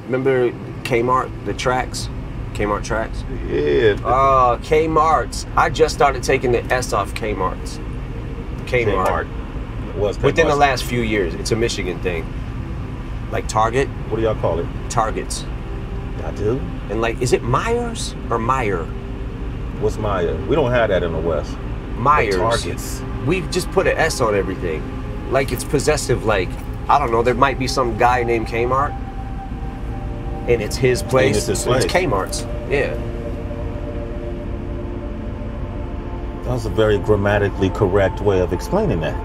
Remember Kmart, the tracks? Kmart tracks? Yeah. Kmart's. I just started taking the S off Kmart's. Kmart. What's Within the last few years. It's a Michigan thing. Like Target. What do y'all call it? Targets. I do? And like, is it Myers or Meyer? What's Meyer? We don't have that in the West. Myers. The Targets. We just put an S on everything. Like it's possessive, like, I don't know, there might be some guy named Kmart. And it's his place. It's his place. It's Kmart's. Yeah. That was a very grammatically correct way of explaining that.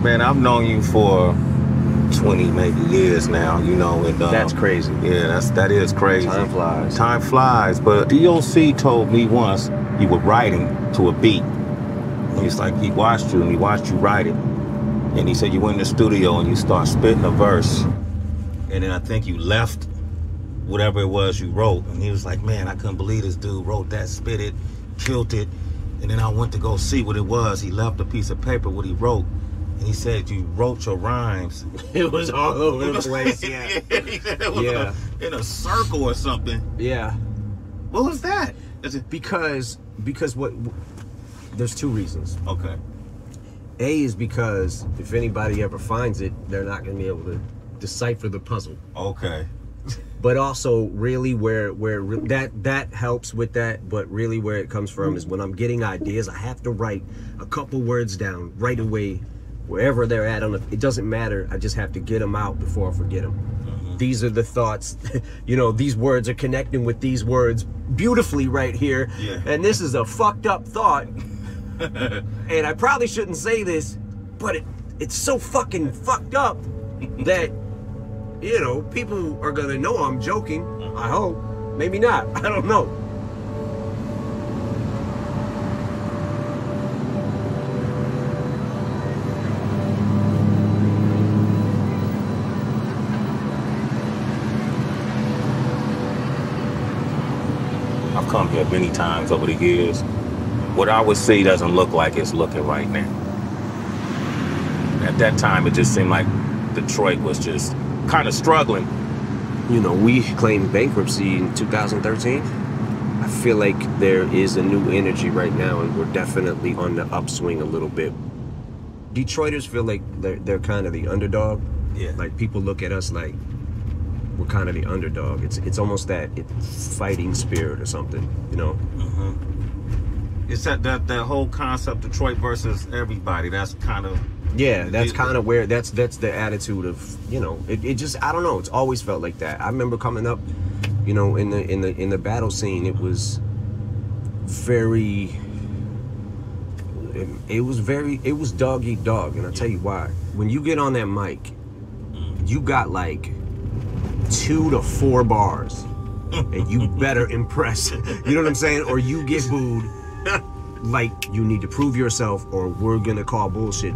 Man, I've known you for 20 maybe years now, you know, and that's crazy. Yeah, that is crazy. Time flies. Time flies. But DOC told me once you were writing to a beat. And he's like, he watched you and he watched you write it. And he said you went in the studio and you start spitting a verse. And then I think you left whatever it was you wrote. And he was like, man, I couldn't believe this dude wrote that, spit it, killed it. And then I went to go see what it was. He left a piece of paper, what he wrote. And he said you wrote your rhymes. It was all over the place, yeah. It was in a circle or something. Yeah. What was that? Because what, there's two reasons. Okay. A is because if anybody ever finds it, they're not going to be able to decipher the puzzle. Okay. But also really where that helps with that, but really where it comes from is when I'm getting ideas, I have to write a couple words down right away. Wherever they're at, it doesn't matter. I just have to get them out before I forget them. Mm-hmm. These are the thoughts. You know, these words are connecting with these words beautifully right here. Yeah. And this is a fucked up thought. And I probably shouldn't say this, but it's so fucking fucked up that, you know, people are gonna know I'm joking. I hope. Maybe not. I don't know. I've come here many times over the years. What I would see doesn't look like it's looking right now. At that time, it just seemed like Detroit was just kind of struggling. You know, we claimed bankruptcy in 2013. I feel like there is a new energy right now, and we're definitely on the upswing a little bit. Detroiters feel like they're kind of the underdog. Yeah. Like people look at us like we're kind of the underdog. It's almost that fighting spirit or something, you know? Mm-hmm. It's that whole concept, Detroit versus everybody. That's kind of... Yeah, that's kind of where, that's the attitude of, you know, it just, I don't know, it's always felt like that. I remember coming up, you know, in the battle scene, it was very, it was dog eat dog, and I'll tell you why. When you get on that mic, you got like 2 to 4 bars, and you better impress. You know what I'm saying? Or you get booed. Like you need to prove yourself, or we're gonna call bullshit.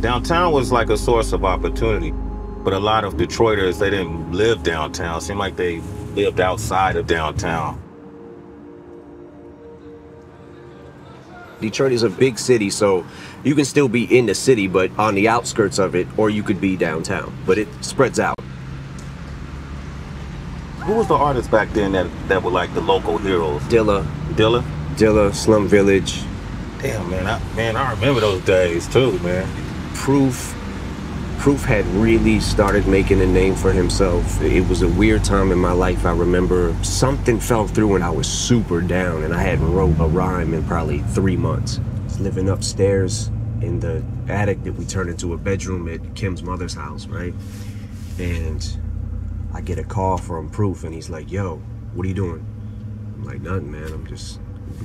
Downtown was like a source of opportunity, but a lot of Detroiters, they didn't live downtown. It seemed like they lived outside of downtown. Detroit is a big city, so you can still be in the city, but on the outskirts of it, or you could be downtown, but it spreads out. Who was the artist back then that were like the local heroes? Dilla, Slum Village. Damn, man, I remember those days too, man. Proof had really started making a name for himself. It was a weird time in my life. I remember something fell through and I was super down, and I hadn't wrote a rhyme in probably 3 months. I was living upstairs in the attic that we turned into a bedroom at Kim's mother's house, right? And I get a call from Proof, and he's like, yo, what are you doing? I'm like, nothing, man. I'm just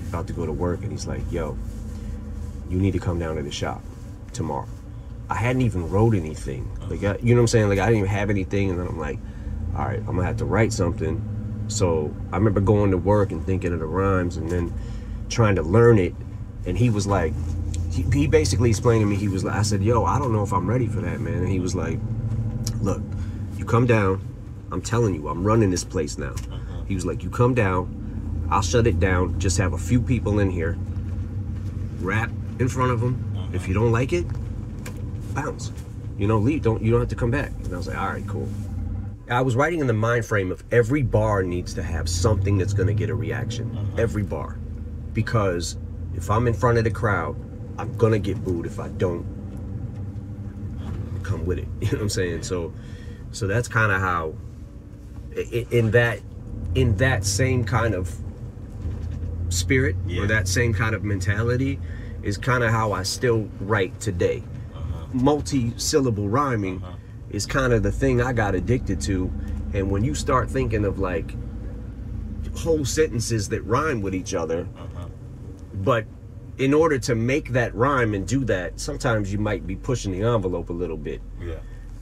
about to go to work. And he's like, yo, you need to come down to the shop tomorrow. I hadn't even wrote anything. Like, you know what I'm saying? Like, I didn't even have anything, and then I'm like, all right, I'm gonna have to write something. So I remember going to work and thinking of the rhymes, and then trying to learn it. And he was like, he basically explained to me, he was like, I said, yo, I don't know if I'm ready for that, man. And he was like, look, you come down. I'm telling you, I'm running this place now. He was like, you come down, I'll shut it down. Just have a few people in here, rap in front of them. If you don't like it, bounce. You know, leave. You don't have to come back. And I was like, all right, cool. I was writing in the mind frame of every bar needs to have something that's going to get a reaction. Every bar. Because if I'm in front of the crowd, I'm going to get booed if I don't come with it. You know what I'm saying? So that's kind of how, in that same kind of spirit, or that same kind of mentality, is kind of how I still write today. Multi-syllable rhyming is kind of the thing I got addicted to. And when you start thinking of like whole sentences that rhyme with each other, but in order to make that rhyme and do that, sometimes you might be pushing the envelope a little bit.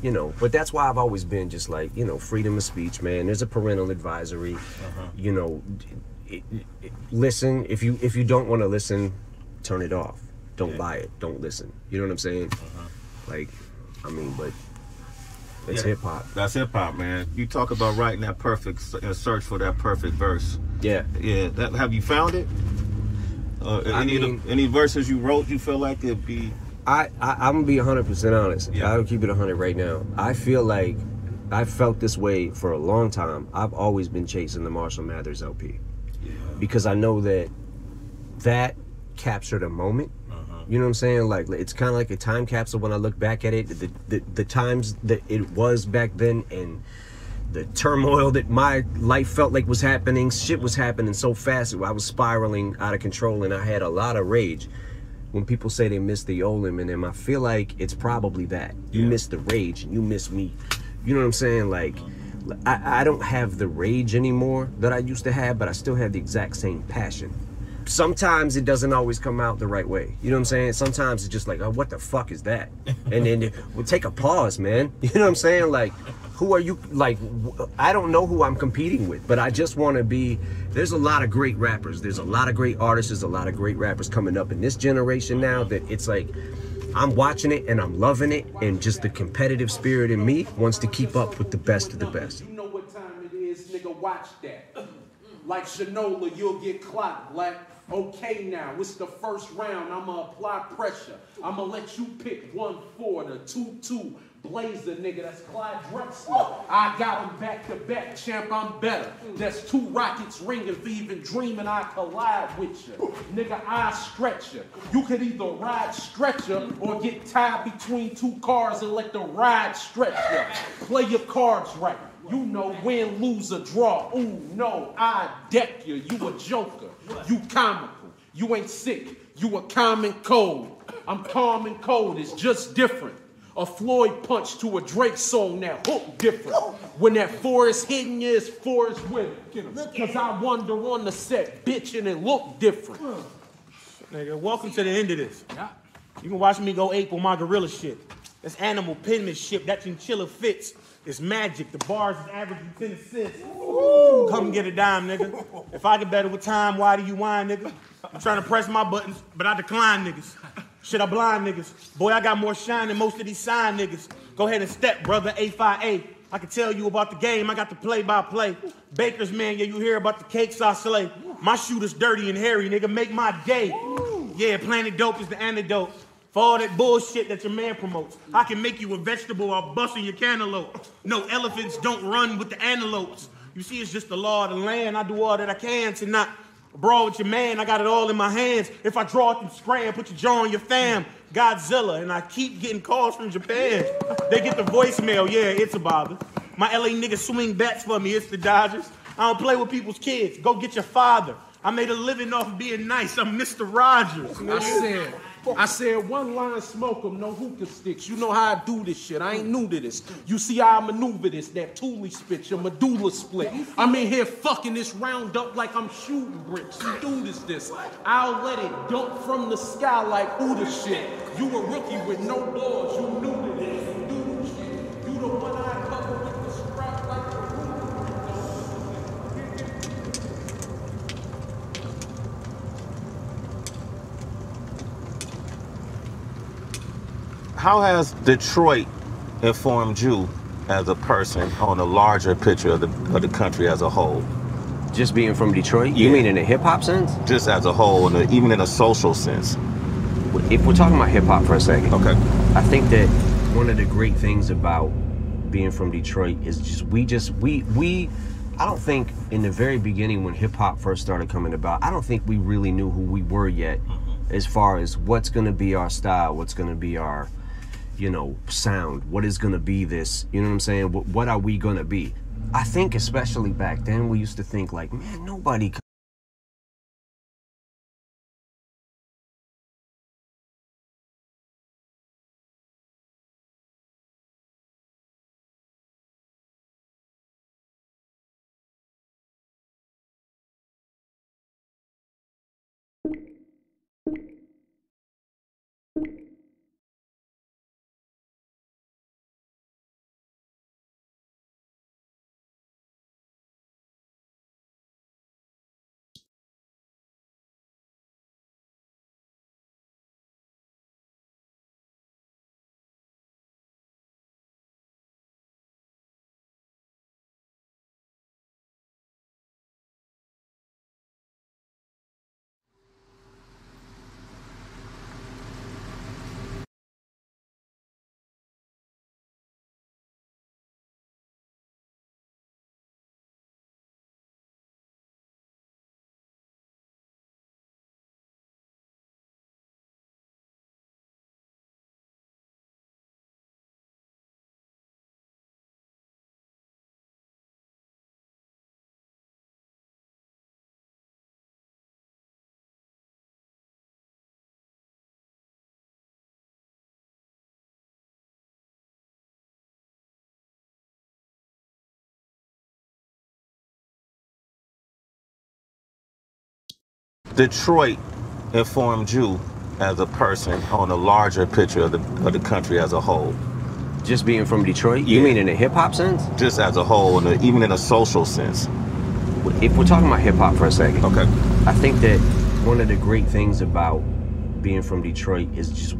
You know, but that's why I've always been just like, you know, freedom of speech, man. There's a parental advisory. You know, listen. If you don't want to listen, turn it off. Don't buy it. Don't listen. You know what I'm saying? Like, I mean, but it's hip hop. That's hip hop, man. You talk about writing that perfect, search for that perfect verse. Yeah. That, have you found it? Any verses you wrote you feel like it'd be? I'm gonna be 100% honest. I'll keep it 100 right now. I feel like I felt this way for a long time. I've always been chasing the Marshall Mathers LP because I know that captured a moment. You know what I'm saying? Like, it's kind of like a time capsule when I look back at it. The times that it was back then, and the turmoil that my life felt like was happening. Shit was happening so fast. I was spiraling out of control, and I had a lot of rage. When people say they miss the old Eminem, I feel like it's probably that. You miss the rage, and you miss me. You know what I'm saying? Like, I don't have the rage anymore that I used to have, but I still have the exact same passion. Sometimes it doesn't always come out the right way. You know what I'm saying? Sometimes it's just like, oh, what the fuck is that? And then we'll take a pause, man. You know what I'm saying? Like, who are you? Like, I don't know who I'm competing with, but I just want to be. There's a lot of great rappers. There's a lot of great artists. There's a lot of great rappers coming up in this generation now that it's like, I'm watching it and I'm loving it, and just the competitive spirit in me wants to keep up with the best of the best. You know what time it is, nigga, watch that. Like Shinola, you'll get clocked. Like, okay now, it's the first round. I'ma apply pressure. I'ma let you pick 1-4, the 2-2. Blazer, nigga, that's Clyde Drexler. I got him back to back, champ, I'm better. That's 2 rockets ringing for even dreaming I collide with you. Nigga, I stretch you. You could either ride stretcher or get tied between 2 cars and let the ride stretch you. Play your cards right. You know, win, lose, or draw. Ooh, no, I deck you. You a joker. You comical. You ain't sick. You a common cold. I'm calm and cold. It's just different. A Floyd punch to a Drake song, that hook different. When that forest hitting you, it's forest with it. Cause I wander on the set, bitch, and it look different. Nigga, welcome to the end of this. You can watch me go ape on my gorilla shit. That's animal penmanship. That chinchilla fits. It's magic. The bars is averaging 10 assists. Ooh. Come get a dime, nigga. If I get better with time, why do you whine, nigga? I'm trying to press my buttons, but I decline niggas. Shit, I blind niggas. Boy, I got more shine than most of these sign niggas. Go ahead and step, brother, A5A. I can tell you about the game. I got the play-by-play. Baker's man, yeah, you hear about the cakes I slay. My shooter's dirty and hairy, nigga, make my day. Yeah, Planet Dope is the antidote for all that bullshit that your man promotes. I can make you a vegetable while busting your cantaloupe. No, elephants don't run with the antelopes. You see, it's just the law of the land. I do all that I can to not brawl with your man. I got it all in my hands. If I draw it and scram, put your jaw on your fam. Godzilla, and I keep getting calls from Japan. They get the voicemail, yeah, it's a bother. My LA niggas swing bats for me, it's the Dodgers. I don't play with people's kids. Go get your father. I made a living off of being nice. I'm Mr. Rogers. I said, I said one line smoke 'em, no hookah sticks. You know how I do this shit. I ain't new to this. You see how I maneuver this, that Thule spit, your medulla split. I'm in here fucking this round up like I'm shooting bricks. You do this. I'll let it dump from the sky like Buddha shit. You a rookie with no balls, you new to this. You do this shit. You the one I cover with the strap like a How has Detroit informed you as a person on a larger picture of the country as a whole? Just being from Detroit? You mean in a hip-hop sense? Just as a whole, and even in a social sense. If we're talking about hip-hop for a second. Okay. I think that one of the great things about being from Detroit is I don't think in the very beginning when hip-hop first started coming about, I don't think we really knew who we were yet as far as what's going to be our style, what's going to be our, sound, what is going to be this, you know what I'm saying? What are we going to be? I think especially back then we used to think like, man, nobody Detroit informed you as a person on a larger picture of the country as a whole? just being from Detroit? You mean in a hip-hop sense? Just as a whole, and even in a social sense. If we're talking about hip-hop for a second. Okay. I think that one of the great things about being from Detroit is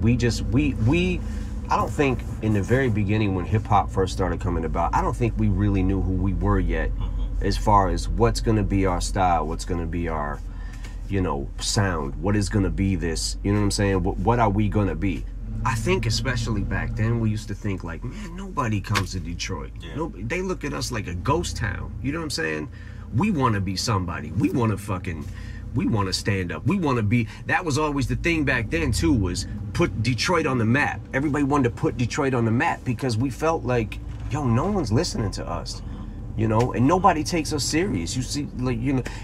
I don't think in the very beginning when hip-hop first started coming about, I don't think we really knew who we were yet as far as what's going to be our style, what's going to be our, sound, what is going to be this, you know what I'm saying? What are we going to be? I think especially back then we used to think like, man, nobody comes to Detroit. They look at us like a ghost town, you know what I'm saying? We want to be somebody. We want to stand up. We want to be, that was always the thing back then too, was put Detroit on the map. Everybody wanted to put Detroit on the map because we felt like, yo, no one's listening to us, and nobody takes us serious. You see, like,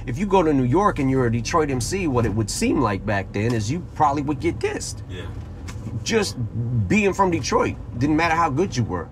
if you go to New York and you're a Detroit MC, what it would seem like back then is you probably would get dissed. Yeah. Just being from Detroit, didn't matter how good you were.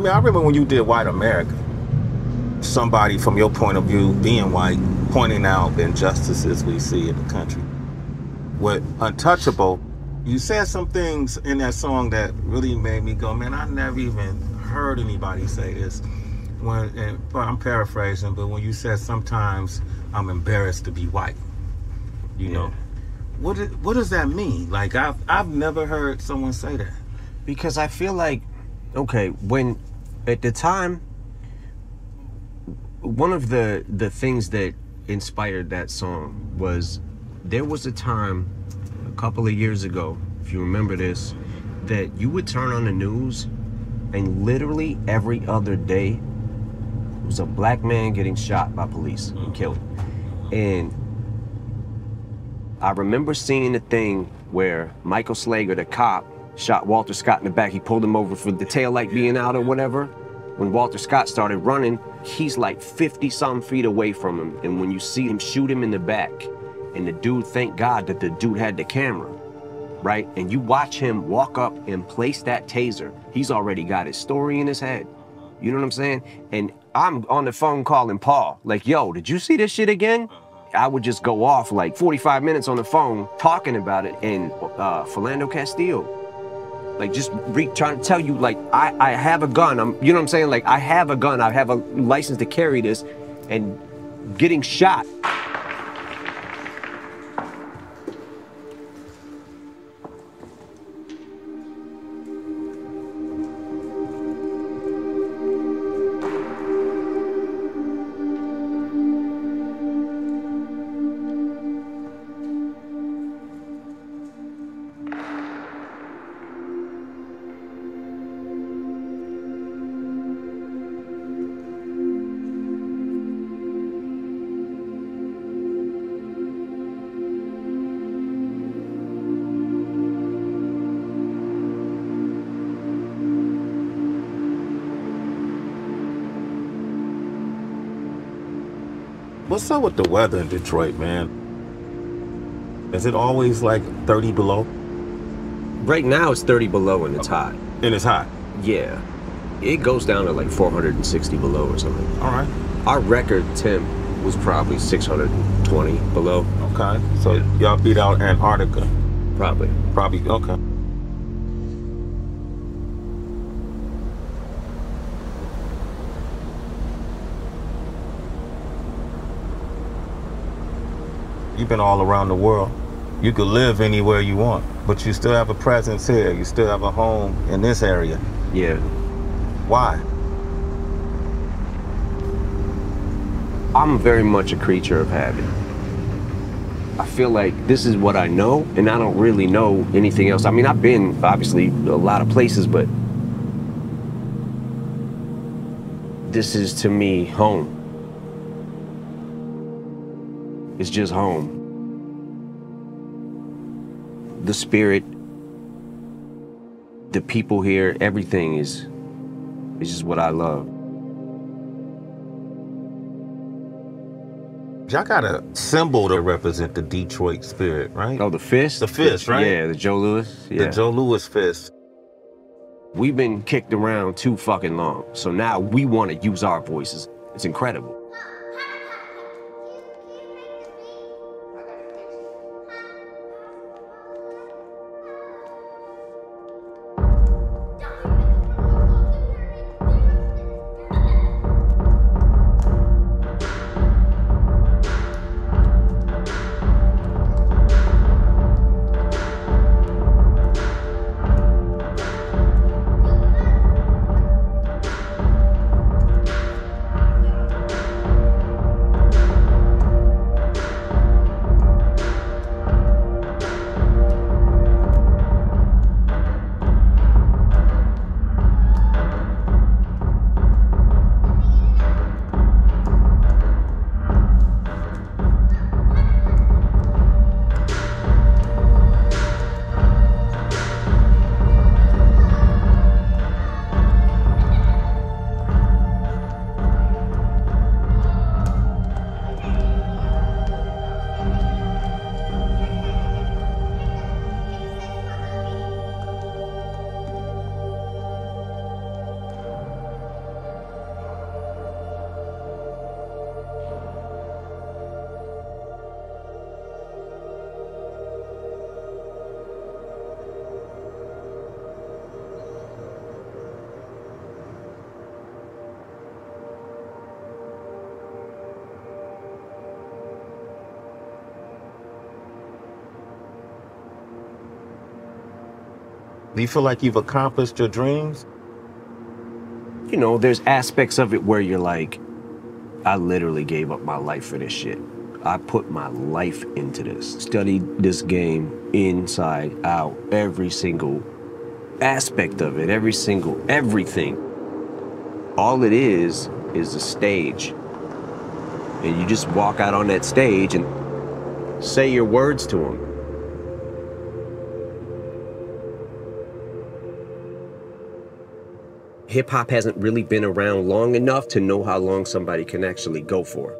I remember when you did White America, somebody from your point of view, being white, pointing out the injustices we see in the country. With Untouchable, you said some things in that song that really made me go, man, I never even heard anybody say this. I'm paraphrasing, but when you said sometimes I'm embarrassed to be white, you know, what does that mean? Like, I've never heard someone say that. Because I feel like, okay, when at the time, one of the things that inspired that song was there was a time couple of years ago, if you remember this, that you would turn on the news and literally every other day was a black man getting shot by police and killed. And I remember seeing the thing where Michael Slager, the cop, shot Walter Scott in the back. He pulled him over for the taillight being out or whatever. When Walter Scott started running, he's like 50-some feet away from him. And when you see him shoot him in the back, and the dude, thank God that the dude had the camera, right? And you watch him walk up and place that taser, he's already got his story in his head. You know what I'm saying? And I'm on the phone calling Paul, like, yo, did you see this shit again? I would just go off like 45 minutes on the phone talking about it. And Philando Castillo, like just trying to tell you, like, I have a gun. You know what I'm saying? Like, I have a gun. I have a license to carry this, and getting shot. What's up with the weather in Detroit, man? Is it always like 30 below? Right now it's 30 below and it's hot. And it's hot? Yeah. It goes down to like 460 below or something. All right. Our record temp was probably 620 below. Okay. So y'all beat out Antarctica? Probably. Probably, okay. You've been all around the world. You could live anywhere you want, but you still have a presence here. You still have a home in this area. Yeah. Why? I'm very much a creature of habit. I feel like this is what I know, and I don't really know anything else. I mean, I've been, obviously, a lot of places, but this is, to me, home. It's just home. The spirit, the people here, everything is just what I love. Y'all got a symbol to represent the Detroit spirit, right? Oh, the fist? The fist, right? Yeah, the Joe Louis. Yeah. The Joe Louis fist. We've been kicked around too fucking long, so now we want to use our voices. It's incredible. Do you feel like you've accomplished your dreams? You know, there's aspects of it where you're like, I literally gave up my life for this shit. I put my life into this. Studied this game inside out, every single aspect of it, everything. All it is a stage. And you just walk out on that stage and say your words to them. Hip hop hasn't really been around long enough to know how long somebody can actually go for.